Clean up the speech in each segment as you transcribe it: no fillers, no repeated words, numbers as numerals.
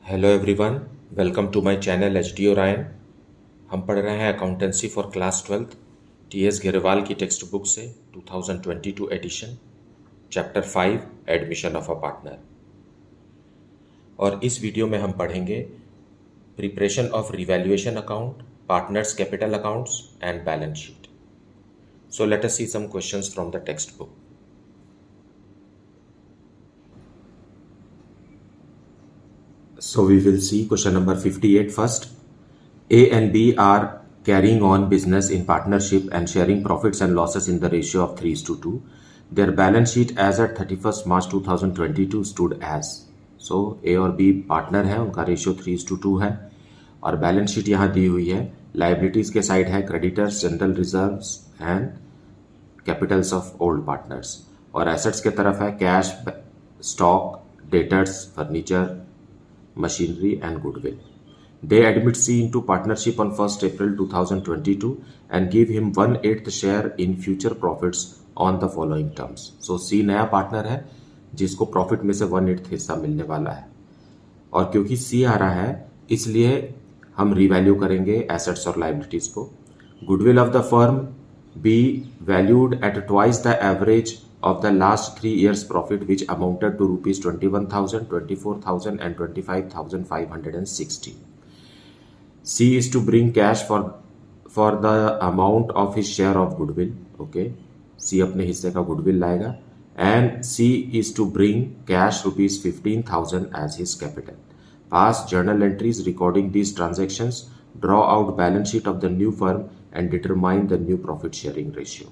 Hello everyone, welcome to my channel H D Orion. हम पढ़ रहे हैं accountancy for class 12 T S Grewal की टेक्स्ट बुक से 2022 edition, chapter 5 admission of a partner. और इस वीडियो में हम पढ़ेंगे preparation of revaluation account, partners capital accounts and balance sheet. So let us see some questions from the text book. So we will see question number 58 first. A and B are carrying on business in partnership and sharing profits and losses in the ratio of 3:2. Their balance sheet as at 31st March 2022 stood as. So A और B partner है, उनका ratio 3:2 है और balance sheet यहाँ दी हुई है। Liabilities के side है creditors, general reserves and Capitals of old partners, और एसेट्स के तरफ है cash, stock, debtors, furniture, machinery and goodwill. They admit C into partnership on 1st April 2022 and give him 1/8 share in future profits on the following terms. So C नया partner है जिसको profit में से 1/8 हिस्सा मिलने वाला है, और क्योंकि C आ रहा है इसलिए हम रिवैल्यू करेंगे एसेट्स और लाइबिलिटीज को। Goodwill of the firm be valued at twice the average of the last 3 years profit, which amounted to rupees 21,000, 24,000 and 25,560. C is to bring cash for the amount of his share of goodwill. Okay, C अपने हिस्से का goodwill लाएगा, and C is to bring cash rupees 15,000 as his capital. Pass journal entries recording these transactions, draw out balance sheet of the new firm and determine the new profit sharing ratio.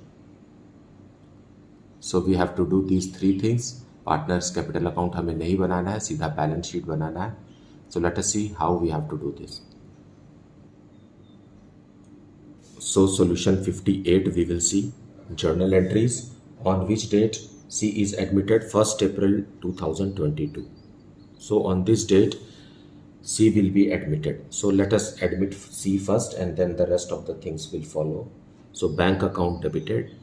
So we have to do these three things. Partners capital account हमें नहीं बनाना है, सीधा balance sheet बनाना है. So let us see how we have to do this. So solution 58 we will see journal entries on which date C is admitted 1st April 2022. So on this date C will be admitted. So let us admit C first and then the rest of the things will follow. So bank account debited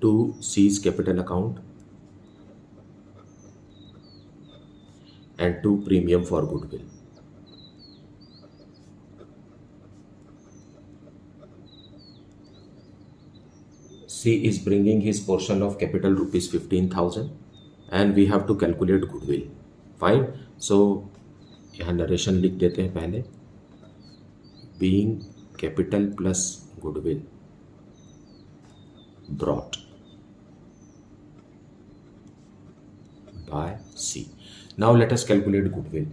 to C's capital account and to premium for goodwill. C is bringing his portion of capital rupees 15,000 and we have to calculate goodwill. Fine. So यहाँ narration लिख देते हैं पहले, being capital plus goodwill brought by C. Now let us calculate goodwill.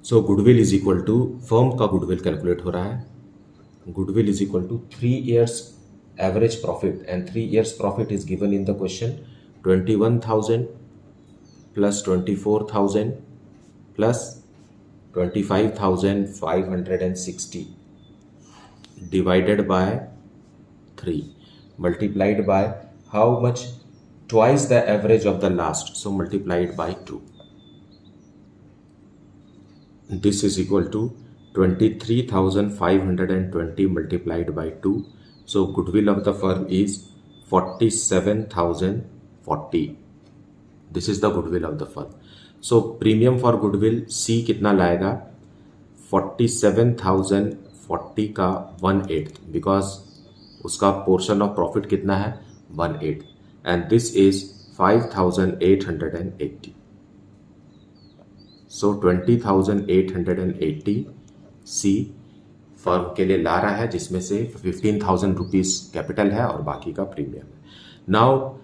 So goodwill is equal to, firm का goodwill calculate हो रहा है. Goodwill is equal to 3 years average profit, and 3 years profit is given in the question. 21,000 plus 24,000 plus 25,560 divided by 3 multiplied by how much? Twice the average of the last, so multiplied by 2. This is equal to 23,520 multiplied by 2. So goodwill of the firm is 47,040. This is the goodwill of the firm. So premium for goodwill C कितना लाएगा? 47,040 का 1/8, because उसका portion of profit कितना है? 1/8, and this is 5,880. So 20,880 C firm के लिए ला रहा है, जिसमें से 15,000 रुपीज कैपिटल है और बाकी का प्रीमियम है. Now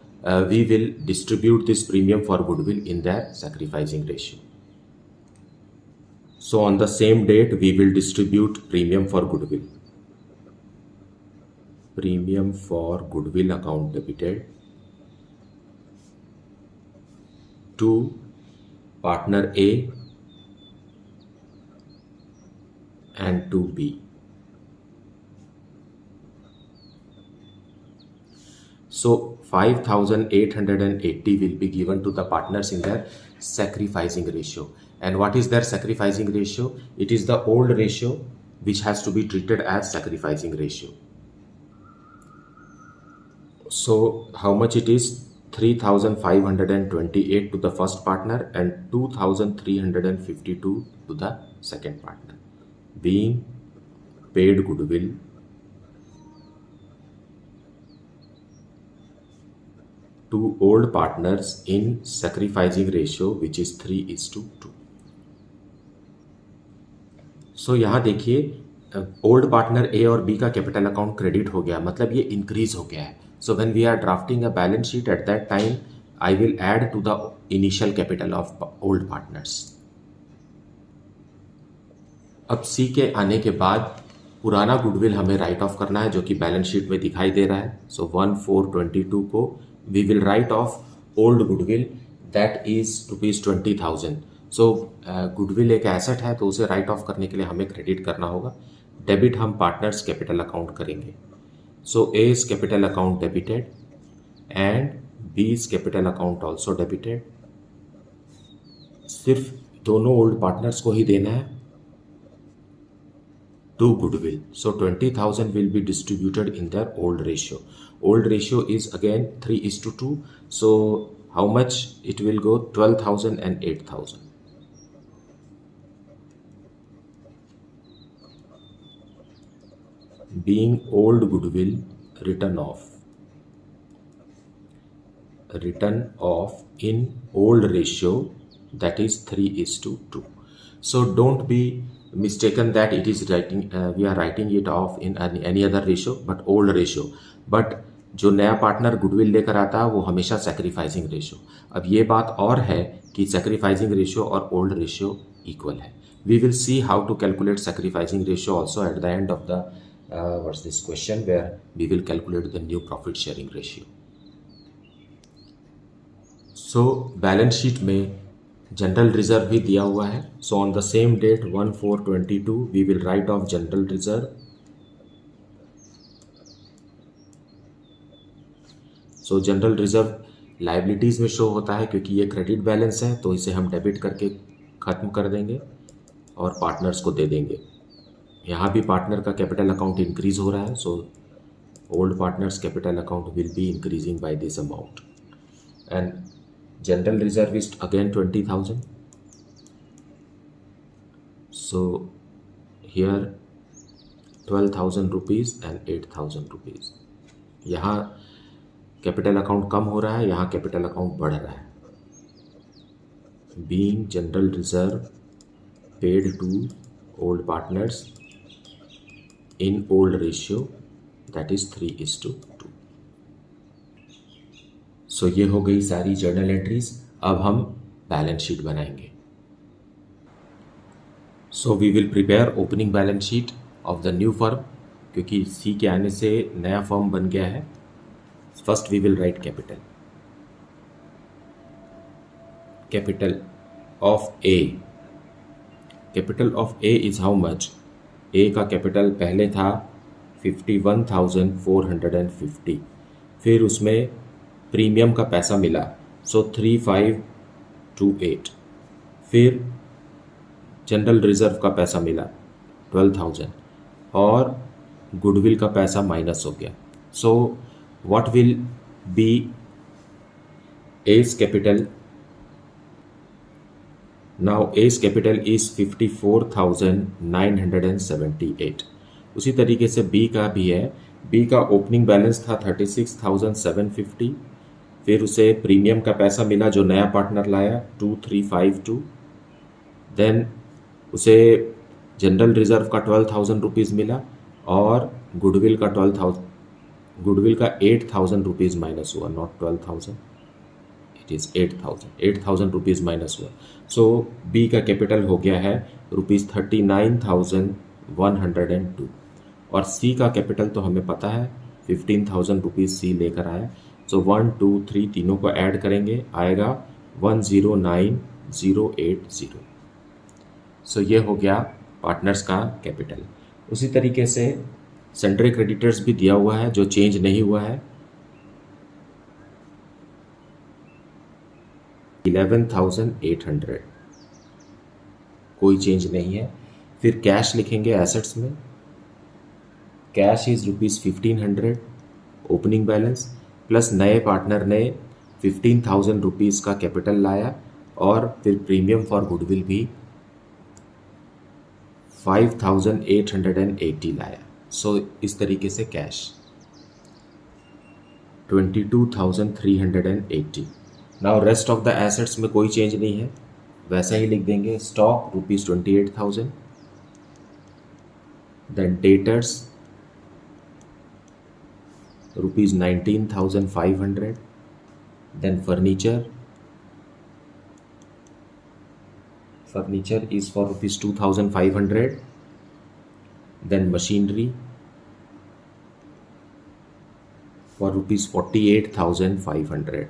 we will distribute this premium for goodwill in that sacrificing ratio. So on the same date we will distribute premium for goodwill. Premium for goodwill account debited to partner A and to B. So 5,880 will be given to the partners in their sacrificing ratio. And what is their sacrificing ratio? It is the old ratio which has to be treated as sacrificing ratio. So how much it is? 3,528 to the first partner and 2,352 to the second partner. Being paid goodwill to old partners in sacrificing ratio which is 3:2. सो यहाँ देखिए old partner ए और B का capital account credit हो गया, मतलब ये increase हो गया है. So when we are drafting a balance sheet at that time I will add to the initial capital of old partners. अब सी के आने के बाद पुराना गुडविल हमें राइट ऑफ करना है जो कि बैलेंस शीट में दिखाई दे रहा है. सो 1,422 को we will write off old goodwill that is ₹20,000. So goodwill एक एसेट है तो उसे राइट ऑफ करने के लिए हमें क्रेडिट करना होगा. डेबिट हम पार्टनर्स कैपिटल अकाउंट करेंगे. So A is capital account debited and B is capital account also debited. सिर्फ दोनों ओल्ड पार्टनर्स को ही देना है to goodwill. So 20,000 will be distributed in their old ratio. Old ratio is again 3:2. So how much it will go? 12,000 and 8,000. Being old goodwill written off in old ratio, that is 3:2. So don't be mistaken that it is we are writing it off in any other ratio but old ratio. But जो नया partner goodwill लेकर आता है वो हमेशा sacrificing ratio. अब ये बात और है कि सैक्रिफाइसिंग रेशियो और ओल्ड रेशियो इक्वल है. We will see how to calculate sacrificing ratio also at the end of the what's this question where we will calculate the new profit sharing ratio. So balance sheet में general reserve भी दिया हुआ है. So on the same date 1/4/22 we will write off general reserve. So general reserve liabilities में show होता है क्योंकि ये क्रेडिट बैलेंस है तो इसे हम डेबिट करके खत्म कर देंगे और पार्टनर्स को दे देंगे. यहाँ भी पार्टनर का कैपिटल अकाउंट इंक्रीज हो रहा है. So old partners capital account will be increasing by this amount and general reserve is again 20,000. So here 12,000 rupees and 8,000 rupees. यहाँ कैपिटल अकाउंट कम हो रहा है, यहाँ कैपिटल अकाउंट बढ़ रहा है. Being general reserve paid to old partners in old ratio, that is 3:2. सो ये हो गई सारी जर्नल एंट्रीज. अब हम बैलेंस शीट बनाएंगे. So we will prepare opening balance sheet of the new firm क्योंकि सी के आने से नया फर्म बन गया है. First we will write capital of A. Capital of A is how much? A का कैपिटल पहले था 51,450. फिर उसमें प्रीमियम का पैसा मिला सो 3,528. फिर जनरल रिजर्व का पैसा मिला 12,000 और गुडविल का पैसा माइनस हो गया. So what will be A's capital? Now A's capital is 54,978. उसी तरीके से बी का भी है. बी का ओपनिंग बैलेंस था 36,750. फिर उसे प्रीमियम का पैसा मिला जो नया पार्टनर लाया 2,352. देन उसे जनरल रिजर्व का 12,000 रुपीज़ मिला और गुडविल का 8,000 रुपीज़ माइनस हुआ. Not 12,000, it is 8,000 rupees minus हुआ. सो बी का कैपिटल हो गया है ₹39,102 और सी का कैपिटल तो हमें पता है 15,000 रुपीज़ सी लेकर आया. सो 1, 2, 3 तीनों को ऐड करेंगे आएगा 109,080. सो ये हो गया पार्टनर्स का कैपिटल. उसी तरीके से सेंट्री क्रेडिटर्स भी दिया हुआ है जो चेंज नहीं हुआ है 11,800, कोई चेंज नहीं है. फिर कैश लिखेंगे एसेट्स में. Cash is ₹1,500 opening balance plus नए पार्टनर ने 15,000 रुपीज़ का कैपिटल लाया और फिर प्रीमियम फॉर गुडविल भी 5,880 लाया। सो इस तरीके से cash 22,380। Now rest of the assets में कोई चेंज नहीं है, वैसा ही लिख देंगे। Stock ₹28,000, then debtors ₹19,500, then furniture is for ₹2,500, then machinery for ₹48,500।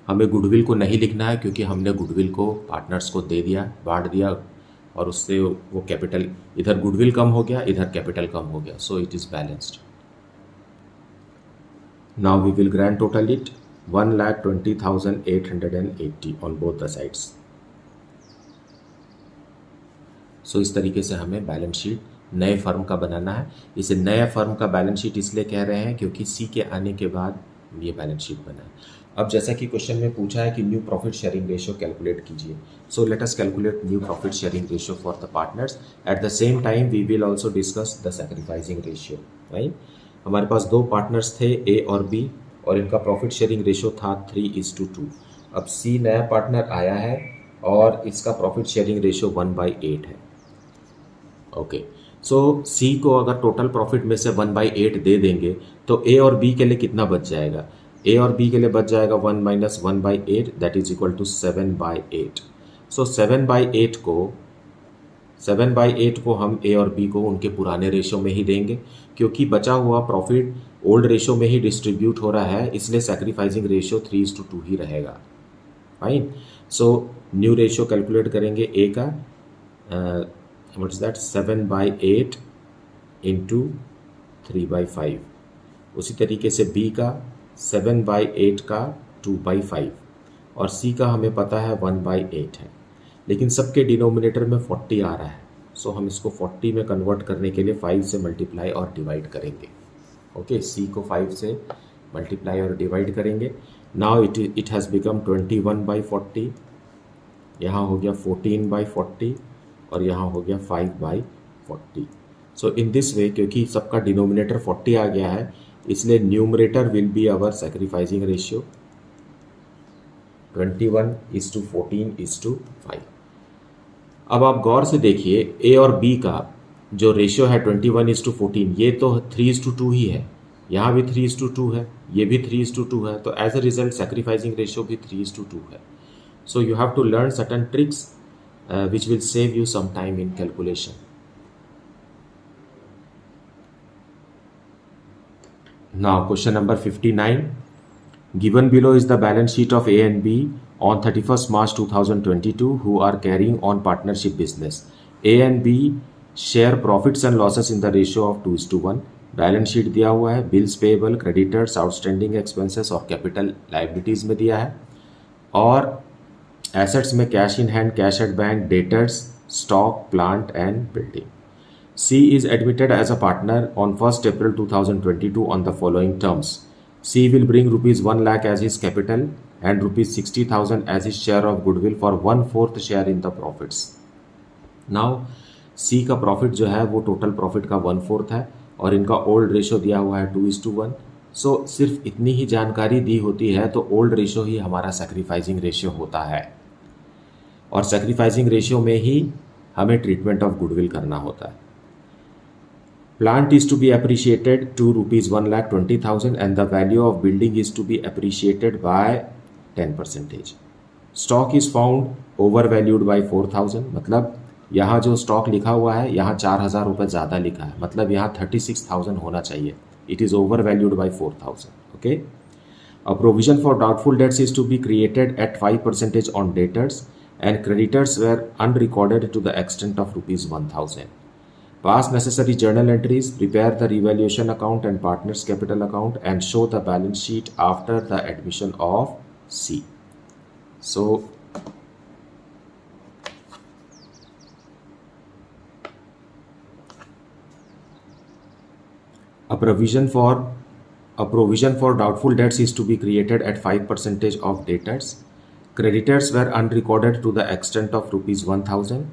हमें गुडविल को नहीं लिखना है क्योंकि हमने गुडविल को पार्टनर्स को दे दिया, बांट दिया, और उससे वो कैपिटल, इधर गुडविल कम हो गया, इधर कैपिटल कम हो गया, so it is balanced. Now we will grand total it 1,20,880 on both the sides. So इस तरीके से हमें बैलेंस शीट नए फर्म का बनाना है। इसे नया फर्म का बैलेंस शीट इसलिए कह रहे हैं क्योंकि सी के आने के बाद ये बैलेंस शीट बना है। अब जैसा कि क्वेश्चन में पूछा है कि new profit sharing ratio calculate कीजिए, so let us calculate new profit sharing ratio for the partners. At the same time we will also discuss the sacrificing ratio. Right, हमारे पास दो पार्टनर्स थे ए और बी, और इनका प्रॉफिट शेयरिंग रेशियो था 3:2। अब सी नया पार्टनर आया है और इसका प्रॉफिट शेयरिंग रेशियो 1/8 है। ओके, सो सी को अगर टोटल प्रॉफिट में से 1/8 दे देंगे तो ए और बी के लिए कितना बच जाएगा? ए और बी के लिए बच जाएगा 1 - 1/8, दैट इज इक्वल टू 7/8। सो 7/8 को हम ए और बी को उनके पुराने रेशो में ही देंगे, क्योंकि बचा हुआ प्रॉफिट ओल्ड रेशो में ही डिस्ट्रीब्यूट हो रहा है, इसलिए सैक्रिफाइसिंग रेशियो 3:2 ही रहेगा। Fine, so new ratio calculate करेंगे ए का, व्हाट इज दैट, 7/8 इंटू 3/5। उसी तरीके से बी का 7/8 का 2/5, और सी का हमें पता है 1/8 है, लेकिन सबके डिनोमिनेटर में 40 आ रहा है। सो हम इसको 40 में कन्वर्ट करने के लिए 5 से मल्टीप्लाई और डिवाइड करेंगे। ओके, सी को 5 से मल्टीप्लाई और डिवाइड करेंगे। नाउ इट हैज़ बिकम 21/40, यहाँ हो गया 14/40, और यहाँ हो गया 5/40। सो इन दिस वे, क्योंकि सबका डिनोमिनेटर 40 आ गया है, इसलिए numerator will be our sacrificing ratio 21:14:5। अब आप गौर से देखिए, ए और बी का जो रेशियो है 21:14, ये तो 3:2 ही है, यहाँ भी 3:2 है, ये भी 3:2 है, तो as a result sacrificing ratio भी 3:2 है। So you have to learn certain tricks which will save you some time in calculation. Now question number 59. Given below is the balance sheet of A and B on 31st March 2022 who are carrying on partnership business. A and B share profits and losses in the ratio of 2:1. Balance sheet दिया हुआ है, bills payable, creditors, outstanding expenses और capital liabilities में दिया है, और assets में cash in hand, cash at bank, debtors, stock, plant and building. C is admitted as a partner on 1st April 2022 on the following terms. C will bring ₹1 lakh as his capital and ₹60,000 as his share of goodwill for 1/4 share in the profits. Now C का profit जो है वो total profit का 1/4 है, और इनका old ratio दिया हुआ है 2:1। सो सिर्फ इतनी ही जानकारी दी होती है तो ओल्ड रेशो ही हमारा सैक्रिफाइसिंग रेशियो होता है, और सैक्रिफाइसिंग रेशियो में ही हमें ट्रीटमेंट ऑफ गुडविल करना होता है। Plant is to be appreciated to ₹1,20,000 and the value of building is to be appreciated by 10%. Stock is found overvalued by 4,000, मतलब यहाँ जो स्टॉक लिखा हुआ है यहाँ 4,000 रुपये ज़्यादा लिखा है, मतलब यहाँ 36,000 होना चाहिए। It is overvalued by 4,000. Okay. A provision for doubtful debts is to be created at 5% on debtors, and creditors were unrecorded to the extent of ₹1,000. Pass necessary journal entries, prepare the revaluation account and partners capital account, and show the balance sheet after the admission of C. So a provision for A provision for doubtful debts is to be created at 5% of debtors. Creditors were unrecorded to the extent of rupees 1000.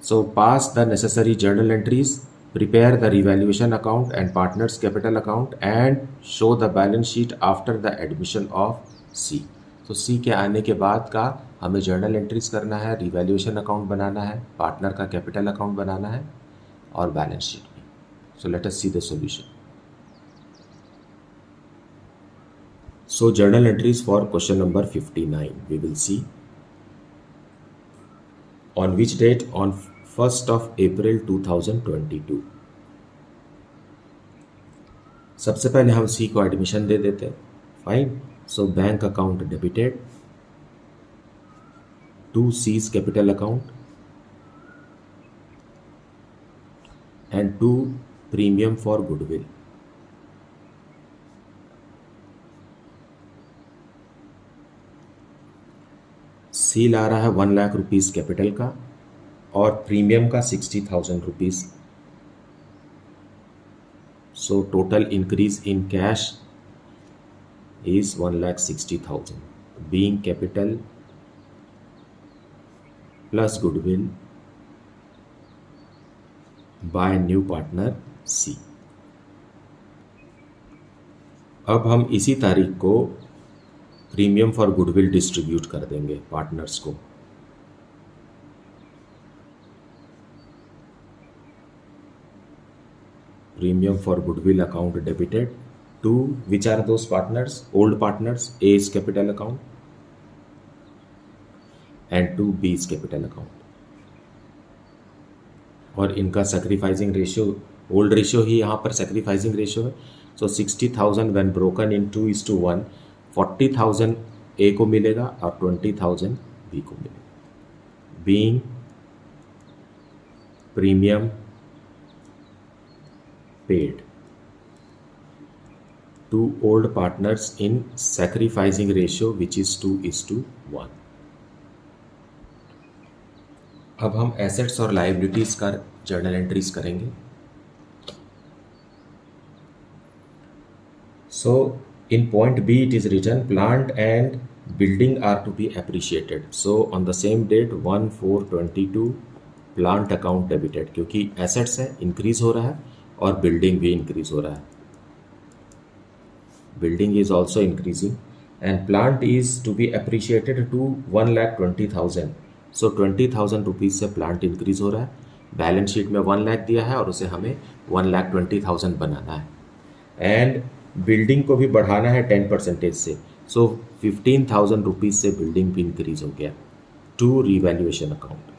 So pass the necessary journal entries, prepare the revaluation account and partners capital account and show the balance sheet after the admission of C. तो C के आने के बाद का हमें journal entries करना है, revaluation account बनाना है, पार्टनर का कैपिटल अकाउंट बनाना है और बैलेंस शीट भी. So let us see the solution. So journal entries for question number 59 we will see. On which date? On 1st of April 2022. सबसे पहले हम सी को एडमिशन दे देते हैं. Fine. So bank account debited to C's capital account and to premium for goodwill. C ला रहा है 1 लाख रुपीज कैपिटल का और प्रीमियम का 60,000 rupees. So total increase in cash is 1,60,000 being capital plus goodwill by new partner C. अब हम इसी तारीख को प्रीमियम फॉर गुडविल डिस्ट्रीब्यूट कर देंगे पार्टनर्स को. Premium for goodwill account debited to which are those partners? Old partners. A is capital account and to B is capital account. और इनका सेक्रीफाइसिंग रेशियो, ओल्ड रेशियो ही यहाँ पर sacrificing ratio है. सो 60,000 when broken इन 2:1, 40,000 ए को मिलेगा और 20,000 बी को मिलेगा. Being premium paid to old partners in sacrificing ratio which is 2:1. अब हम एसेट्स और लाइबिलिटीज का जर्नल एंट्रीज करेंगे. सो in point B it is written plant and building are to be appreciated. So on the same date 1/4/22 plant account debited, क्योंकि assets है increase हो रहा है और बिल्डिंग भी इंक्रीज हो रहा है. Building is also increasing and plant is to be appreciated to 1,20,000. So 20,000 rupees से प्लांट इंक्रीज हो रहा है. बैलेंस शीट में 1 लाख दिया है और उसे हमें 1,20,000 बनाना है. एंड बिल्डिंग को भी बढ़ाना है 10% से. सो 15,000 रुपीज से बिल्डिंग भी इंक्रीज हो गया टू रिवैल्यूएशन अकाउंट.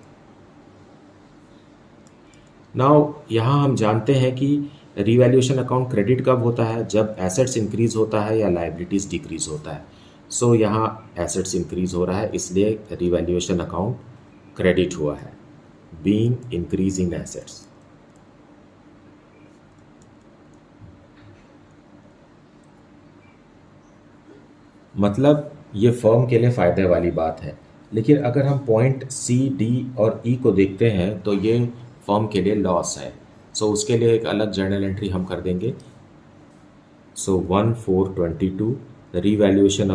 नाउ यहाँ हम जानते हैं कि रिवैल्यूएशन अकाउंट क्रेडिट कब होता है? जब एसेट्स इंक्रीज होता है या लाइबिलिटीज डिक्रीज होता है. सो यहाँ एसेट्स इंक्रीज हो रहा है इसलिए रिवैल्यूएशन अकाउंट क्रेडिट हुआ है. बीइंग इंक्रीज इन एसेट्स. मतलब ये फर्म के लिए फ़ायदे वाली बात है. लेकिन अगर हम पॉइंट सी, डी और ई को देखते हैं तो ये फर्म के लिए लॉस है. सो उसके लिए एक अलग जर्नल एंट्री हम कर देंगे. सो 1/4/22 revaluation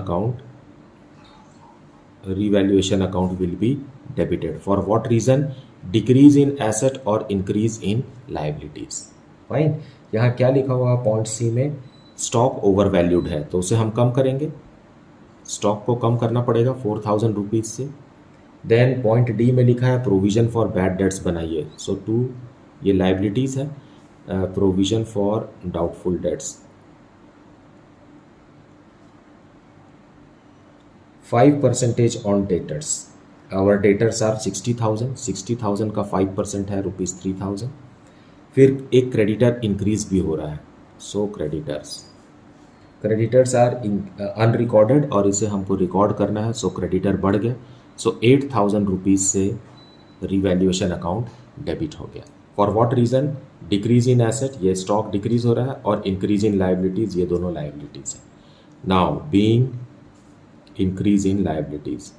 account will be debited. For what reason? Decrease in asset और इंक्रीज इन लाइबिलिटीज. फाइन. यहाँ क्या लिखा हुआ है पॉइंट सी में? स्टॉक ओवर वैल्यूड है तो उसे हम कम करेंगे. स्टॉक को कम करना पड़ेगा 4,000 रुपीज़ से. देन पॉइंट डी में लिखा है प्रोविजन फॉर बैड डेट्स बनाइए. सो 2 ये लाइबिलिटीज़ है. Provision for doubtful debts 5% on debtors. Our debtors are 60,000. 60,000 का 5% है ₹3,000. फिर एक क्रेडिटर इंक्रीज भी हो रहा है. सो क्रेडिटर्स आर अनरिकॉर्डेड और इसे हमको रिकॉर्ड करना है. सो क्रेडिटर बढ़ गया. सो 8,000 रुपीज़ से रिवैल्यूएशन अकाउंट डेबिट हो गया. For what reason? Decrease in asset, ये स्टॉक डिक्रीज हो रहा है, और इंक्रीज इन लाइबिलिटीज़, ये दोनों लाइबिलिटीज़ हैं. Now being increase in liabilities.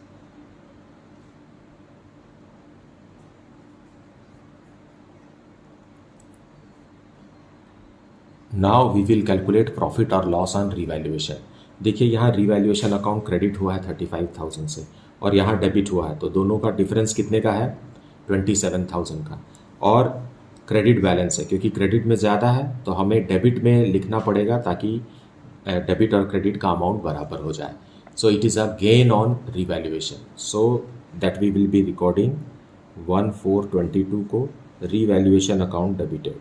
Now we will calculate profit और लॉस ऑन रिवैल्यूएशन। देखिए यहाँ रिवैल्यूएशन अकाउंट क्रेडिट हुआ है 35,000 से और यहाँ डेबिट हुआ है, तो दोनों का डिफरेंस कितने का है? 27,000 का। और क्रेडिट बैलेंस है, क्योंकि क्रेडिट में ज़्यादा है तो हमें डेबिट में लिखना पड़ेगा ताकि डेबिट और क्रेडिट का अमाउंट बराबर हो जाए। So it is a gain on revaluation, so that we will be recording 1422 को revaluation account debited.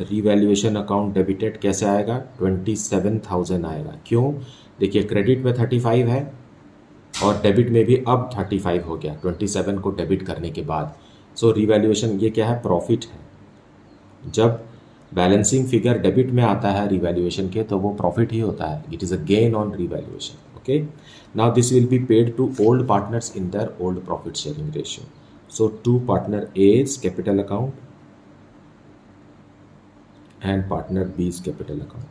Revaluation account debited कैसे आएगा? 27,000 आएगा। क्यों? देखिए क्रेडिट में 35 है और डेबिट में भी अब 35 हो गया 27 को डेबिट करने के बाद। सो रिवैल्यूएशन ये क्या है? प्रॉफिट है। जब बैलेंसिंग फिगर डेबिट में आता है रिवैल्यूएशन के तो वो प्रॉफिट ही होता है। It is a gain on revaluation. Okay, now this will be paid to old partners in their old profit sharing ratio. So to partner A's capital account and partner B's capital account।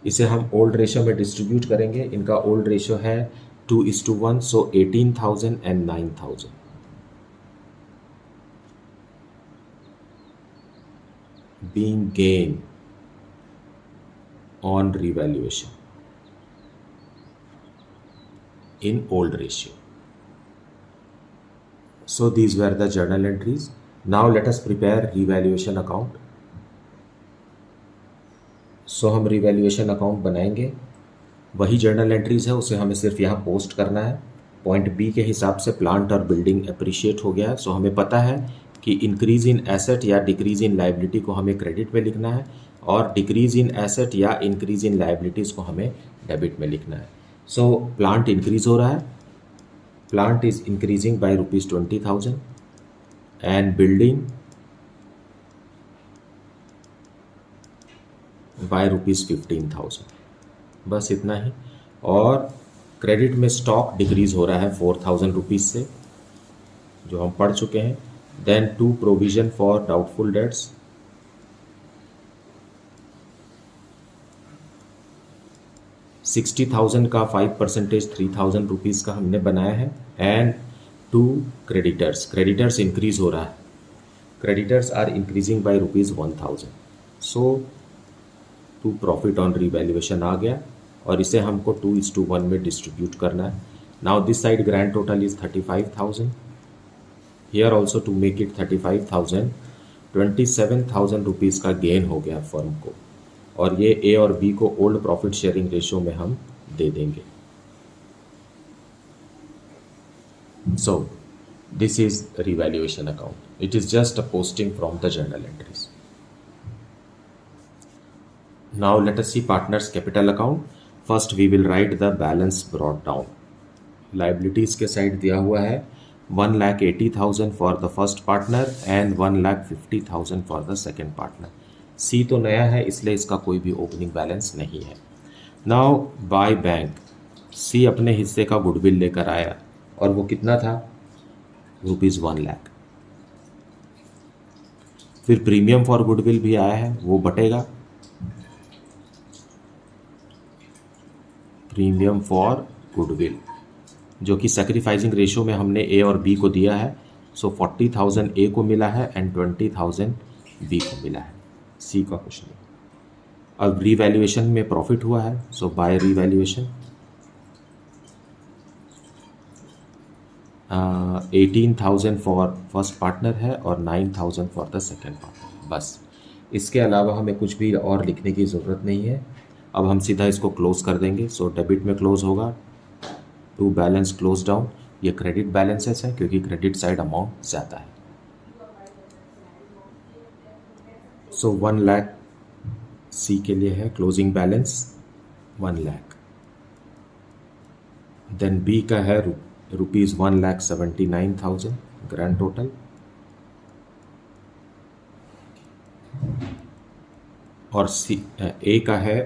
इसे हम old ratio में distribute करेंगे। इनका old ratio है 2:1, सो 18,000 and 9,000। being gain on revaluation in old ratio। So these were the journal entries। Now let us prepare revaluation account। So हम revaluation account बनाएंगे, वही journal entries है, उसे हमें सिर्फ यहाँ पोस्ट करना है। पॉइंट बी के हिसाब से प्लांट और बिल्डिंग अप्रिशिएट हो गया है। सो हमें पता है कि इंक्रीज इन एसेट या डिक्रीज इन लाइबिलिटी को हमें क्रेडिट में लिखना है और डिक्रीज इन एसेट या इंक्रीज इन लाइबिलिटीज़ को हमें डेबिट में लिखना है। सो प्लांट इंक्रीज हो रहा है, plant is increasing by rupees 20,000 and building by rupees 15,000, बस इतना ही। और क्रेडिट में स्टॉक डिक्रीज हो रहा है 4,000 रुपीज़ से, जो हम पढ़ चुके हैं। Then to provision for doubtful debts, 60,000 का 5% 3,000 रुपीज़ का हमने बनाया है। And to creditors, creditors increase हो रहा है, creditors are increasing by rupees 1,000। So to profit on revaluation आ गया और इसे हमको 2:1 में डिस्ट्रीब्यूट करना है। Now this side grand total is 35,000, here also to make it 35,000, 27,000 rupees का गेन हो गया फर्म को, और ये ए और बी को ओल्ड प्रॉफिट शेयरिंग रेशियो में हम दे देंगे। So this is revaluation account, it is just a posting from the journal entries. Now let us see partners capital account. First we will write the balance brought down. Liabilities के side दिया हुआ है 1,80,000 for the first partner and 1,50,000 for the second partner. C तो नया है इसलिए इसका कोई भी ओपनिंग बैलेंस नहीं है। नाउ बाय बैंक, सी अपने हिस्से का गुडविल लेकर आया और वो कितना था? रुपीज़ 1 लाख। फिर प्रीमियम फॉर गुडविल भी आया है, वो बटेगा। प्रीमियम फॉर गुडविल जो कि सैक्रिफाइसिंग रेशियो में हमने ए और बी को दिया है। सो 40,000 ए को मिला है एंड 20,000 बी को मिला है। सी का कुछ नहीं। अब रीवैल्यूएशन में प्रॉफिट हुआ है, so by revaluation 18,000 for first partner है और 9,000 फॉर द सेकेंड पार्टनर। बस इसके अलावा हमें कुछ भी और लिखने की ज़रूरत नहीं है। अब हम सीधा इसको क्लोज कर देंगे। सो डेबिट में क्लोज होगा, टू बैलेंस क्लोज डाउन। ये क्रेडिट बैलेंसेस है क्योंकि क्रेडिट साइड अमाउंट ज़्यादा है। सो 1 लाख सी के लिए है closing balance 1 lakh. Then B का है रुपीज़ 1,79,000 ग्रैंड टोटल। और सी ए का है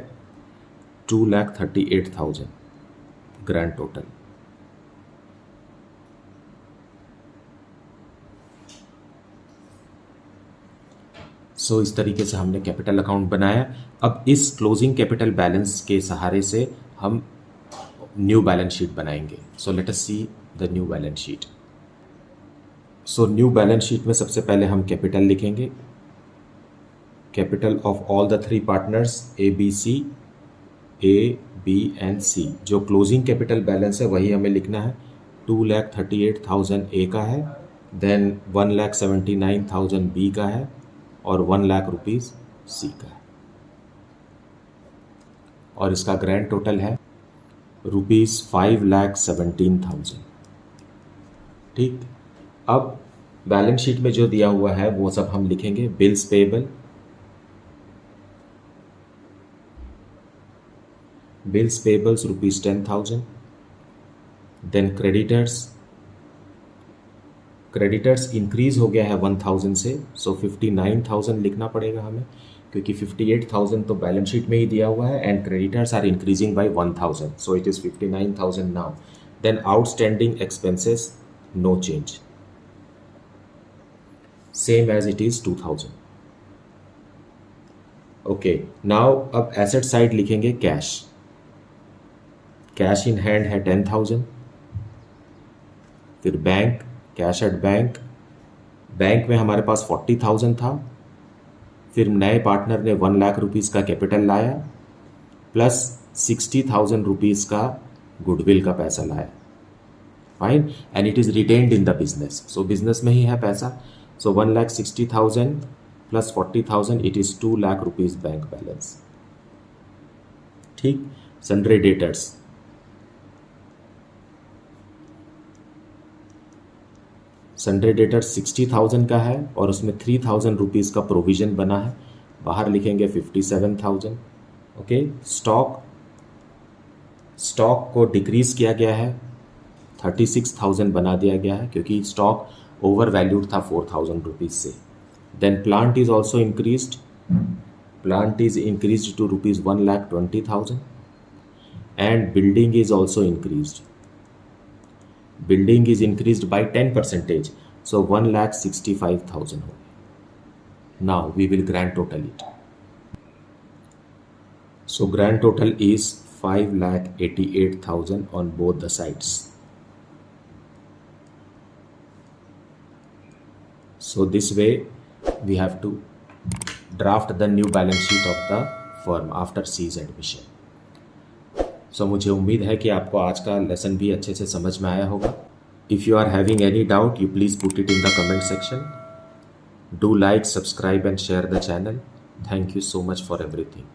2,38,000 ग्रैंड टोटल। सो इस तरीके से हमने कैपिटल अकाउंट बनाया। अब इस क्लोजिंग कैपिटल बैलेंस के सहारे से हम न्यू बैलेंस शीट बनाएंगे। So let us see the new balance sheet. So new balance sheet में सबसे पहले हम कैपिटल लिखेंगे, capital of all the three partners A B and C. जो क्लोजिंग कैपिटल बैलेंस है वही हमें लिखना है। 2,38,000 ए का है, देन 1,79,000 बी का है और 1 लाख रुपीज़ सी का है, और इसका ग्रैंड टोटल है ₹5,17,000। ठीक, अब बैलेंस शीट में जो दिया हुआ है वो सब हम लिखेंगे। Bills payable, bills payables ₹10,000, then creditors increase हो गया है 1,000 से, सो 59,000 लिखना पड़ेगा हमें, क्योंकि 58,000 तो बैलेंस शीट में ही दिया हुआ है and creditors are increasing by 1,000, so it is 59,000 now. Then outstanding expenses no change, same as it is 2,000। Okay, now अब एसेट साइड लिखेंगे कैश। कैश इन हैंड है 10,000, फिर bank, cash at bank, bank में हमारे पास 40,000 था, फिर नए partner ने 1 लाख रुपीज़ का कैपिटल लाया प्लस 60,000 रुपीज़ का गुडविल का पैसा लाया, fine, and it is retained in the business, so business में ही है पैसा, सो 1,60,000 plus 40,000 it is 2 lakh rupees bank balance. ठीक, सन्ड्री डेटर्स, सन्ड्री डेटर 60,000 का है और उसमें 3,000 रुपीज़ का प्रोविज़न बना है, बाहर लिखेंगे 57,000। ओके, स्टॉक को डिक्रीज़ किया गया है, 36,000 बना दिया गया है क्योंकि स्टॉक ओवर वैल्यूड था 4,000 रुपीज़ से। Then plant is also increased, plant is increased to ₹1,20,000 and building is also increased, building is increased by 10%, so 1,65,000 हो गया। Now we will grand total it. So grand total is 5,88,000 on both the sides. So this way we have to draft the new balance sheet of the firm after C's admission. सो मुझे उम्मीद है कि आपको आज का lesson भी अच्छे से समझ में आया होगा। If you are having any doubt you please put it in the comment section. Do like, subscribe and share the channel. Thank you so much for everything.